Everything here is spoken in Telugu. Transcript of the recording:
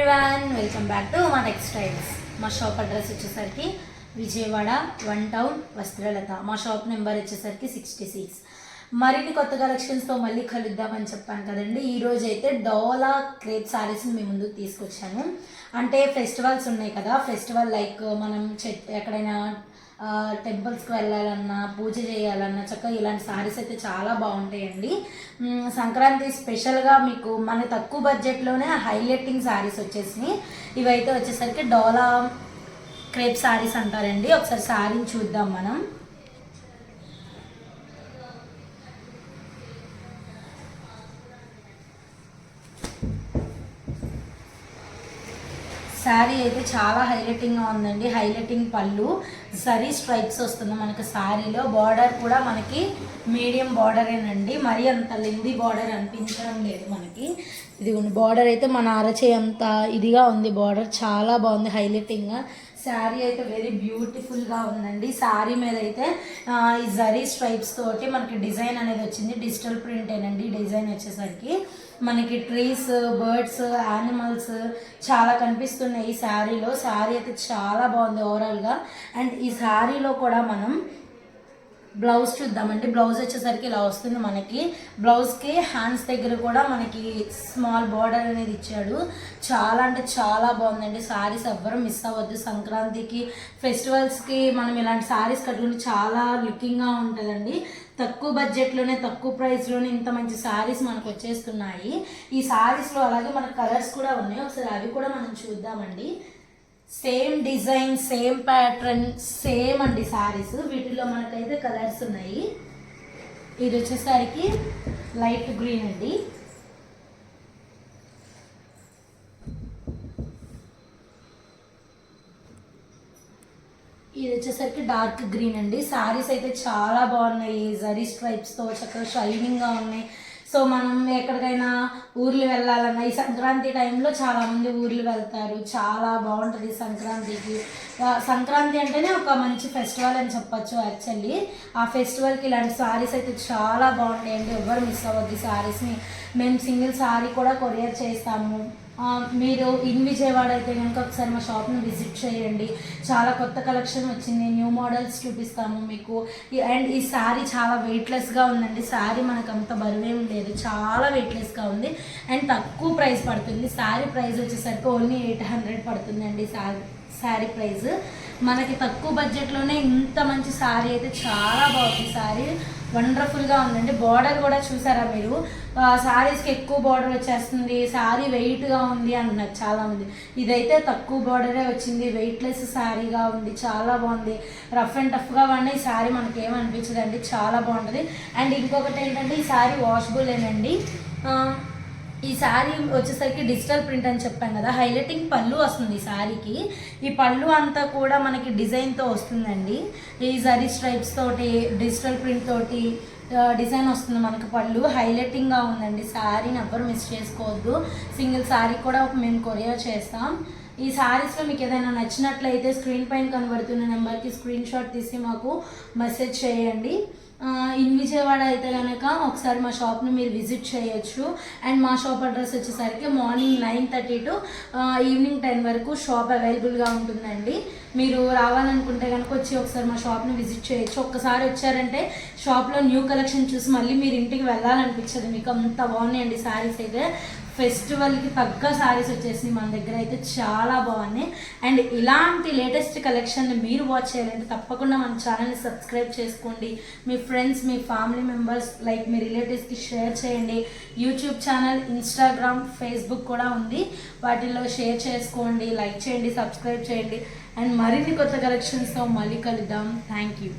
ఎవ్రీవన్, వెల్కమ్ బ్యాక్ టు మా టెక్స్టైల్స్. మా షాప్ అడ్రస్ వచ్చేసరికి విజయవాడ 1 టౌన్ వస్త్రలత. మా షాప్ నెంబర్ వచ్చేసరికి 66. మరిన్ని కొత్త కలెక్షన్స్తో మళ్ళీ కలుద్దామని చెప్పాను కదండి. ఈరోజు అయితే డోలా క్రేప్ శారీస్ని మీ ముందుకు తీసుకొచ్చాను. అంటే ఫెస్టివల్స్ ఉన్నాయి కదా, ఫెస్టివల్ లైక్ మనం ఎక్కడైనా టెంపుల్స్కి వెళ్ళాలన్నా, పూజ చేయాలన్నా చక్కగా ఇలాంటి శారీస్ అయితే చాలా బాగుంటాయండి. సంక్రాంతి స్పెషల్గా మీకు మన తక్కువ బడ్జెట్లోనే హైలైటింగ్ శారీస్ వచ్చేసినాయి. ఇవైతే వచ్చేసరికి డోలా క్రేప్ శారీస్ అంటారండి. ఒకసారి శారీని చూద్దాం మనం. శారీ అయితే చాలా హైలైటింగ్గా ఉందండి. హైలైటింగ్ పళ్ళు, జరీ స్ట్రైప్స్ వస్తుంది మనకి శారీలో. బార్డర్ కూడా మనకి మీడియం బార్డరేనండి, మరీ అంత లెంది బార్డర్ అనిపించడం లేదు మనకి. ఇది బార్డర్ అయితే మన అరచేయి అంత ఇదిగా ఉంది. బార్డర్ చాలా బాగుంది హైలైటింగ్గా. శారీ అయితే వెరీ బ్యూటిఫుల్గా ఉందండి. శారీ మీద అయితే ఈ జరీ స్ట్రైప్స్ తోటి మనకి డిజైన్ అనేది వచ్చింది. డిజిటల్ ప్రింటేనండి డిజైన్ వచ్చేసరికి. మనకి ట్రీస్, బర్డ్స్, యానిమల్స్ చాలా కనిపిస్తున్నాయి ఈ శారీలో. శారీ అయితే చాలా బాగుంది ఓవరాల్గా. అండ్ ఈ శారీలో కూడా మనం బ్లౌజ్ చూద్దామండి. బ్లౌజ్ వచ్చేసరికి ఇలా వస్తుంది మనకి. బ్లౌజ్కి హ్యాండ్స్ దగ్గర కూడా మనకి స్మాల్ బార్డర్ అనేది ఇచ్చాడు. చాలా అంటే చాలా బాగుందండి. శారీస్ ఎవ్వరూ మిస్ అవ్వద్దు. సంక్రాంతికి, ఫెస్టివల్స్కి మనం ఇలాంటి శారీస్ కట్టుకుంటే చాలా లుకింగ్గా ఉంటుందండి. తక్కువ బడ్జెట్లోనే, తక్కువ ప్రైస్లోనే ఇంత మంచి శారీస్ మనకు వచ్చేస్తున్నాయి. ఈ శారీస్లో అలాగే మనకు కలర్స్ కూడా ఉన్నాయి. ఒకసారి అవి కూడా మనం చూద్దామండి. Same design, same pattern, same అండి శారీస్. వీటిలో మనకైతే కలర్స్ ఉన్నాయి. ఇది వచ్చేసరికి లైట్ గ్రీన్ అండి. ఇది వచ్చేసరికి డార్క్ గ్రీన్ అండి. శారీస్ అయితే చాలా బాగున్నాయి. జరీ స్ట్రైప్స్తో చక్కగా షైనింగ్గా ఉన్నాయి. సో మనం ఎక్కడికైనా ఊర్లు వెళ్ళాలన్నా, ఈ సంక్రాంతి టైంలో చాలామంది ఊర్లు వెళ్తారు. చాలా బాగుంటుంది సంక్రాంతికి. సంక్రాంతి అంటేనే ఒక మంచి ఫెస్టివల్ అని చెప్పచ్చు యాక్చువల్లీ. ఆ ఫెస్టివల్కి ఇలాంటి శారీస్ అయితే చాలా బాగుంటాయండి. ఎవరు మిస్ అవ్వద్దు ఈ శారీస్ని. మేము సింగిల్ శారీ కూడా కొరియర్ చేస్తాము. మీరు ఇన్ విజయవాడ అయితే కనుక ఒకసారి మా షాప్ని విజిట్ చేయండి. చాలా కొత్త కలెక్షన్ వచ్చింది. న్యూ మోడల్స్ చూపిస్తాము మీకు. అండ్ ఈ శారీ చాలా వెయిట్లెస్గా ఉందండి. శారీ మనకు అంత బరువేం లేదు, చాలా వెయిట్లెస్గా ఉంది. అండ్ తక్కువ ప్రైస్ పడుతుంది. శారీ ప్రైస్ వచ్చేసరికి ఓన్లీ 800 పడుతుందండి. శారీ ప్రైస్ మనకి తక్కువ బడ్జెట్లోనే ఇంత మంచి శారీ అయితే చాలా బాగుంది. శారీ వండర్ఫుల్గా ఉందండి. బార్డర్ కూడా చూసారా మీరు? శారీస్కి ఎక్కువ బార్డర్ వచ్చేస్తుంది, శారీ వెయిట్గా ఉంది అంటున్నారు చాలామంది. ఇదైతే తక్కువ బార్డరే వచ్చింది, వెయిట్లెస్ శారీగా ఉంది. చాలా బాగుంది. రఫ్ అండ్ టఫ్గా వాడిన ఈ శారీ మనకి ఏమనిపించదండి, చాలా బాగుంటుంది. అండ్ ఇంకొకటి ఏంటంటే ఈ శారీ వాషబులేనండి. ఈ శారీ వచ్చేసరికి డిజిటల్ ప్రింట్ అని చెప్పాను కదా, హైలైటింగ్ పళ్ళు వస్తుంది ఈ శారీకి. ఈ పళ్ళు అంతా కూడా మనకి డిజైన్తో వస్తుందండి. ఈ జరీ స్ట్రైప్స్ తోటి, డిజిటల్ ప్రింట్ తోటి డిజైన్ వస్తుంది మనకి. పళ్ళు హైలైటింగ్గా ఉందండి. శారీని ఎవ్వరు మిస్ చేసుకోవద్దు. సింగిల్ శారీ కూడా మేము కొరియర్ చేస్తాం. ఈ శారీస్లో మీకు ఏదైనా నచ్చినట్లయితే స్క్రీన్ పైన కనబడుతున్న నెంబర్కి స్క్రీన్ షాట్ తీసి మాకు మెసేజ్ చేయండి. ఇన్ విజయవాడ అయితే కనుక ఒకసారి మా షాప్ని మీరు విజిట్ చేయొచ్చు. అండ్ మా షాప్ అడ్రస్ వచ్చేసరికి మార్నింగ్ 9:30 to ఈవినింగ్ 10 వరకు షాప్ అవైలబుల్గా ఉంటుందండి. మీరు రావాలనుకుంటే కనుక వచ్చి ఒకసారి మా షాప్ని విజిట్ చేయొచ్చు. ఒక్కసారి వచ్చారంటే షాప్లో న్యూ కలెక్షన్ చూసి మళ్ళీ మీరు ఇంటికి వెళ్ళాలనిపించదు. మీకు అంత బాగున్నాయండి శారీస్ అయితే. ఫెస్టివల్కి తగ్గ శారీస్ వచ్చేసి మన దగ్గర అయితే చాలా బాగున్నాయి. అండ్ ఇలాంటి లేటెస్ట్ కలెక్షన్ని మీరు వాచ్ చేయాలంటే తప్పకుండా మన ఛానల్ని సబ్స్క్రైబ్ చేసుకోండి. మీ ఫ్రెండ్స్, మీ ఫ్యామిలీ మెంబర్స్, లైక్ మీ రిలేటివ్స్కి షేర్ చేయండి. యూట్యూబ్ ఛానల్, ఇన్స్టాగ్రామ్, ఫేస్బుక్ కూడా ఉంది. వాటిల్లో షేర్ చేసుకోండి, లైక్ చేయండి, సబ్స్క్రైబ్ చేయండి. అండ్ మరిన్ని కొత్త కలెక్షన్స్తో మళ్ళీ కలుద్దాం. Thank you.